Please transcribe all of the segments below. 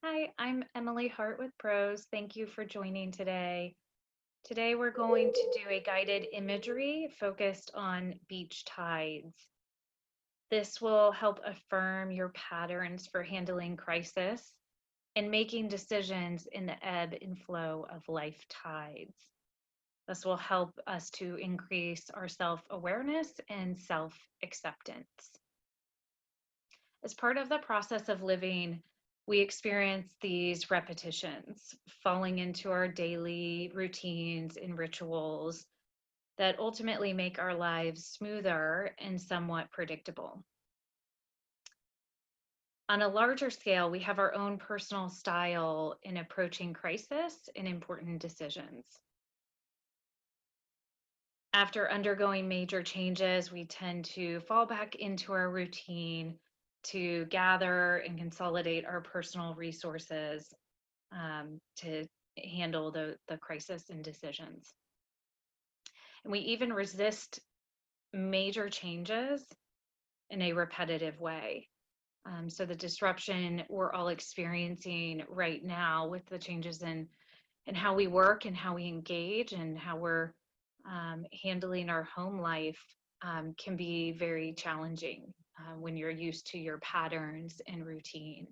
Hi, I'm Emily Hart with Pros. Thank you for joining today. Today we're going to do a guided imagery focused on beach tides. This will help affirm your patterns for handling crisis and making decisions in the ebb and flow of life tides. This will help us to increase our self-awareness and self-acceptance. As part of the process of living, we experience these repetitions, falling into our daily routines and rituals that ultimately make our lives smoother and somewhat predictable. On a larger scale, we have our own personal style in approaching crisis and important decisions. After undergoing major changes, we tend to fall back into our routine to gather and consolidate our personal resources to handle the crisis and decisions. And we even resist major changes in a repetitive way. So the disruption we're all experiencing right now with the changes in how we work and how we engage and how we're handling our home life can be very challenging when you're used to your patterns and routines.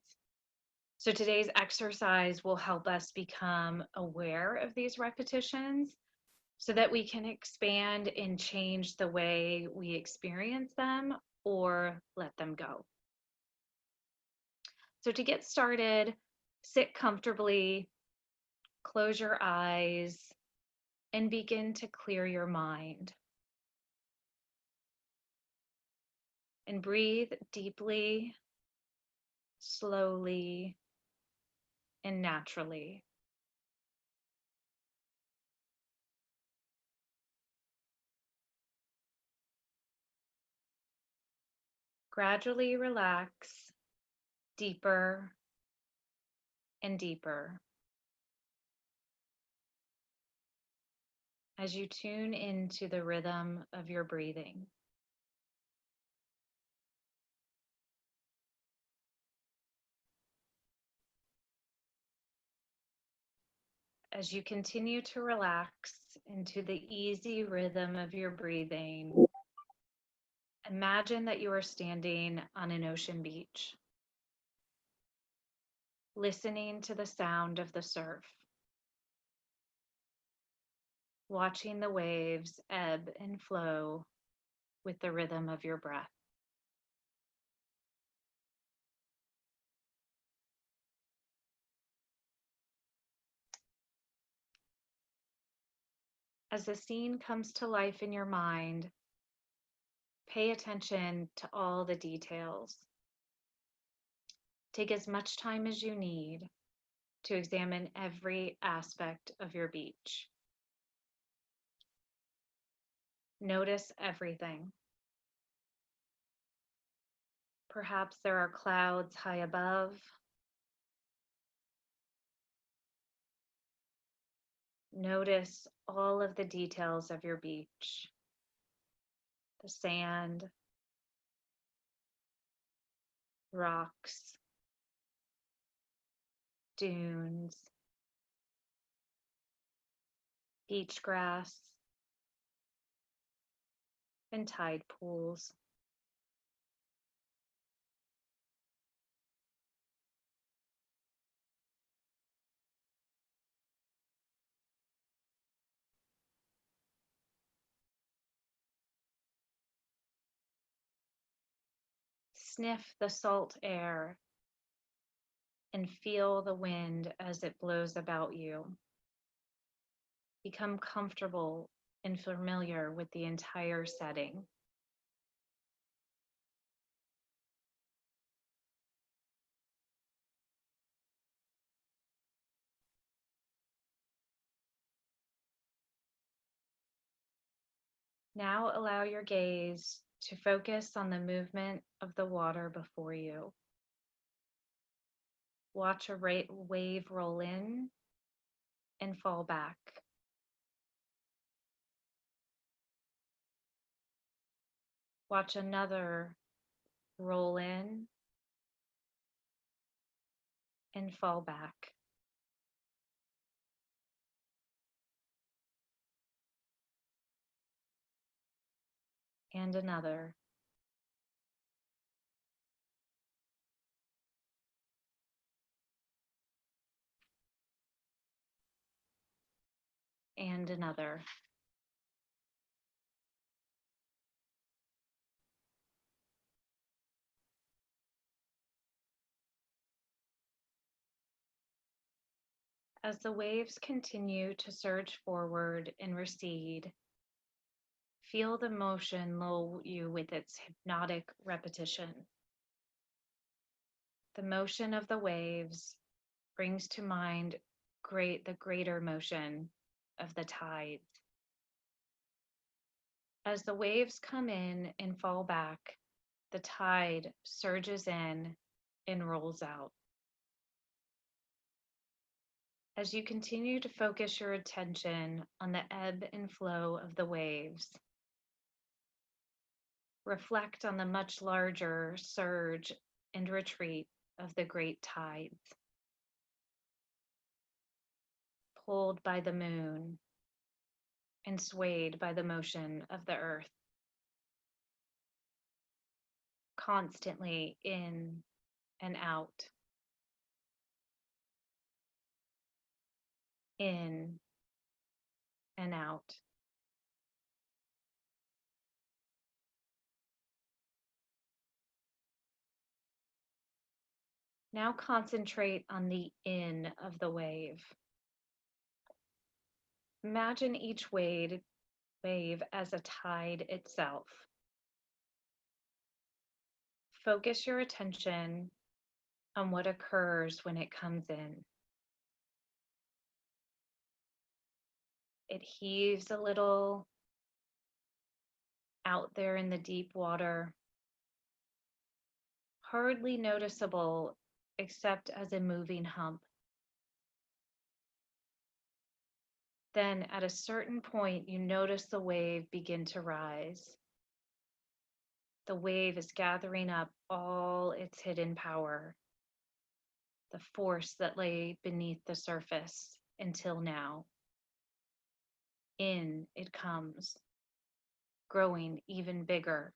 So today's exercise will help us become aware of these repetitions so that we can expand and change the way we experience them or let them go. So to get started, sit comfortably, close your eyes, and begin to clear your mind. And breathe deeply, slowly, and naturally. Gradually relax deeper and deeper as you tune into the rhythm of your breathing. As you continue to relax into the easy rhythm of your breathing, imagine that you are standing on an ocean beach, listening to the sound of the surf, watching the waves ebb and flow with the rhythm of your breath. As the scene comes to life in your mind, pay attention to all the details. Take as much time as you need to examine every aspect of your beach. Notice everything. Perhaps there are clouds high above. Notice all of the details of your beach, the sand, rocks, dunes, beach grass, and tide pools. Sniff the salt air and feel the wind as it blows about you. Become comfortable and familiar with the entire setting. Now allow your gaze to focus on the movement of the water before you. Watch a wave roll in and fall back. Watch another roll in and fall back. And another. And another. As the waves continue to surge forward and recede, feel the motion lull you with its hypnotic repetition. The motion of the waves brings to mind the greater motion of the tides. As the waves come in and fall back, the tide surges in and rolls out. As you continue to focus your attention on the ebb and flow of the waves, reflect on the much larger surge and retreat of the great tides, pulled by the moon and swayed by the motion of the earth, constantly in and out, in and out. Now concentrate on the in of the wave. Imagine each wave as a tide itself. Focus your attention on what occurs when it comes in. It heaves a little out there in the deep water, hardly noticeable except as a moving hump. Then, at a certain point, you notice the wave begin to rise. The wave is gathering up all its hidden power, the force that lay beneath the surface until now. In it comes, growing even bigger.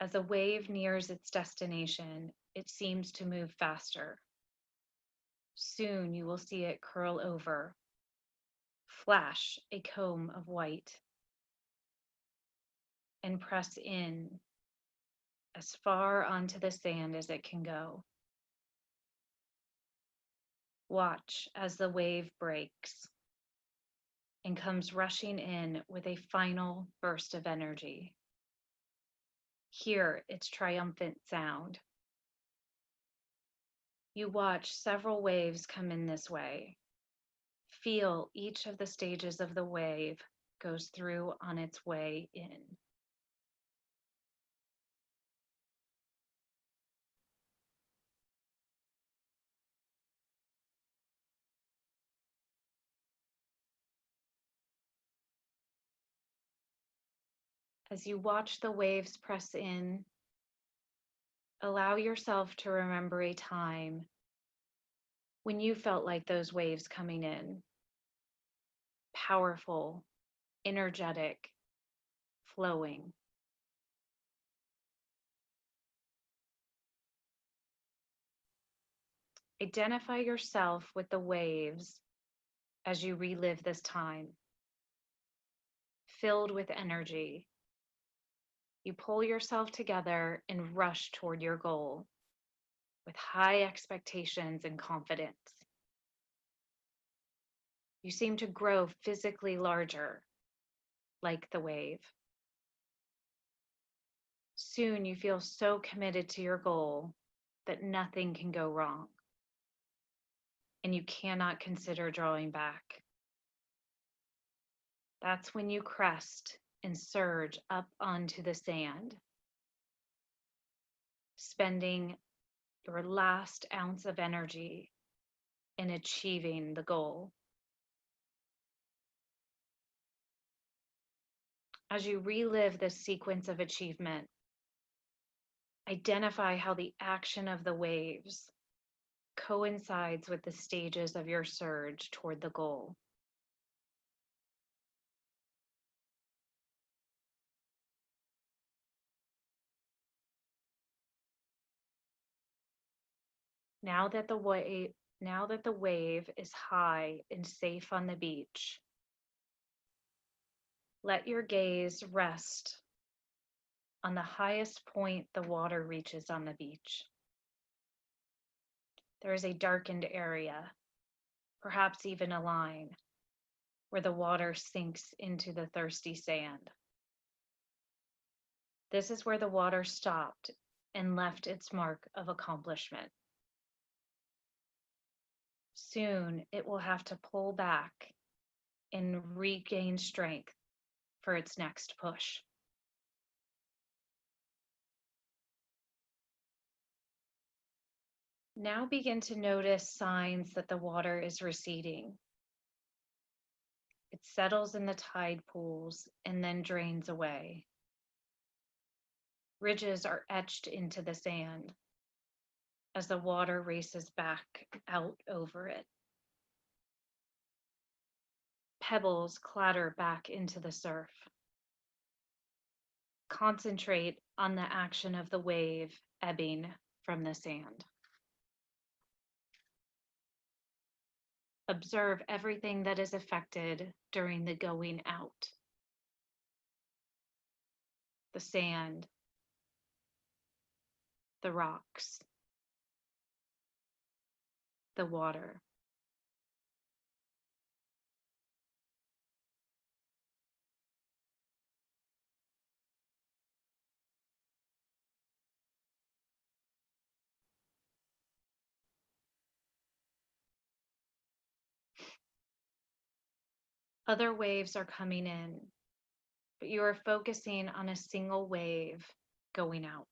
As a wave nears its destination, it seems to move faster. Soon you will see it curl over, flash a comb of white, and press in as far onto the sand as it can go. Watch as the wave breaks and comes rushing in with a final burst of energy. Hear its triumphant sound. You watch several waves come in this way. Feel each of the stages of the wave goes through on its way in. As you watch the waves press in, allow yourself to remember a time when you felt like those waves coming in. Powerful, energetic, flowing. Identify yourself with the waves as you relive this time. Filled with energy, you pull yourself together and rush toward your goal with high expectations and confidence. You seem to grow physically larger, like the wave. Soon you feel so committed to your goal that nothing can go wrong, and you cannot consider drawing back. That's when you crest and surge up onto the sand, spending your last ounce of energy in achieving the goal. As you relive this sequence of achievement, identify how the action of the waves coincides with the stages of your surge toward the goal. Now that the wave is high and safe on the beach, let your gaze rest on the highest point the water reaches on the beach. There is a darkened area, perhaps even a line, where the water sinks into the thirsty sand. This is where the water stopped and left its mark of accomplishment. Soon it will have to pull back and regain strength for its next push. Now begin to notice signs that the water is receding. It settles in the tide pools and then drains away. Ridges are etched into the sand as the water races back out over it. Pebbles clatter back into the surf. Concentrate on the action of the wave ebbing from the sand. Observe everything that is affected during the going out. The sand, the rocks, the water. Other waves are coming in, but you are focusing on a single wave going out.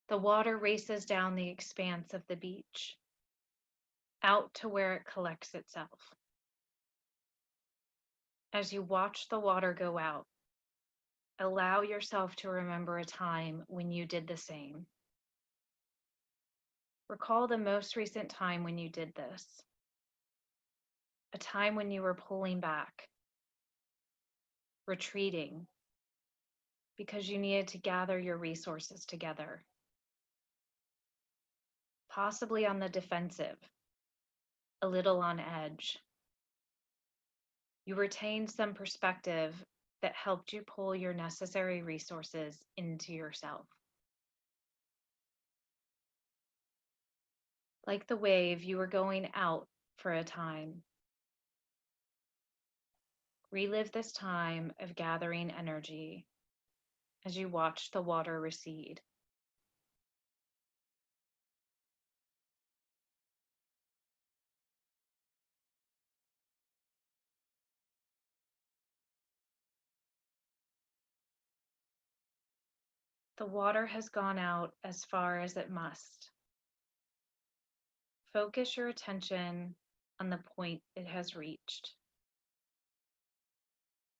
The water races down the expanse of the beach, out to where it collects itself. As you watch the water go out, allow yourself to remember a time when you did the same. Recall the most recent time when you did this, a time when you were pulling back, retreating, because you needed to gather your resources together, possibly on the defensive, a little on edge. You retained some perspective that helped you pull your necessary resources into yourself. Like the wave, you were going out for a time. Relive this time of gathering energy as you watch the water recede. The water has gone out as far as it must. Focus your attention on the point it has reached.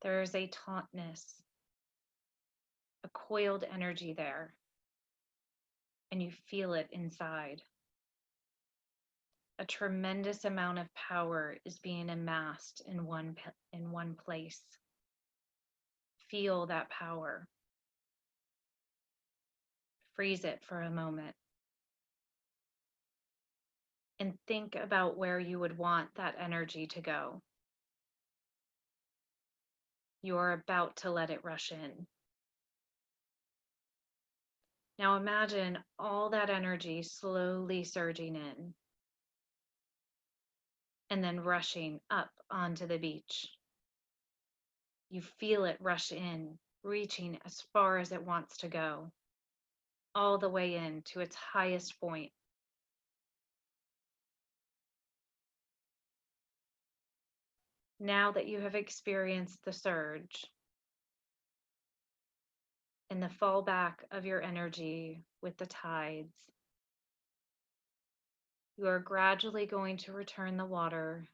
There is a tautness, a coiled energy there, and you feel it inside. A tremendous amount of power is being amassed in one place. Feel that power. Freeze it for a moment. And think about where you would want that energy to go. You are about to let it rush in. Now imagine all that energy slowly surging in and then rushing up onto the beach. You feel it rush in, reaching as far as it wants to go, all the way in to its highest point. Now that you have experienced the surge and the fallback of your energy with the tides, you are gradually going to return the water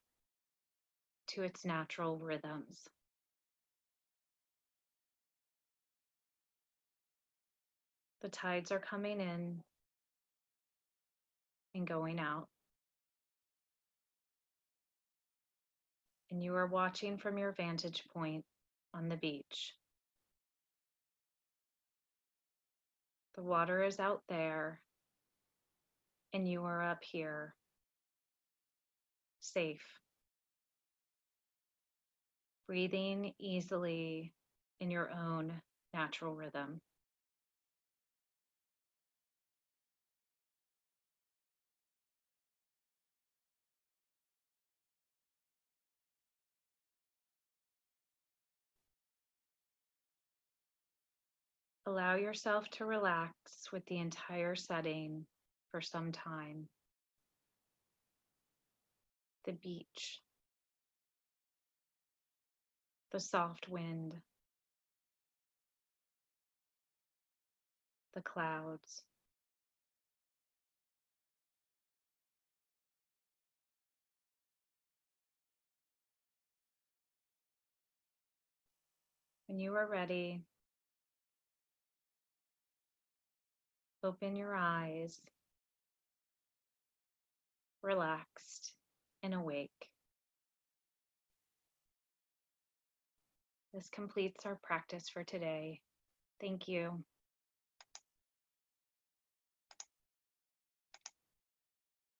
to its natural rhythms. The tides are coming in and going out. And you are watching from your vantage point on the beach. The water is out there, and you are up here, safe, breathing easily in your own natural rhythm. Allow yourself to relax with the entire setting for some time. The beach, the soft wind, the clouds. When you are ready, open your eyes, relaxed and awake. This completes our practice for today. Thank you.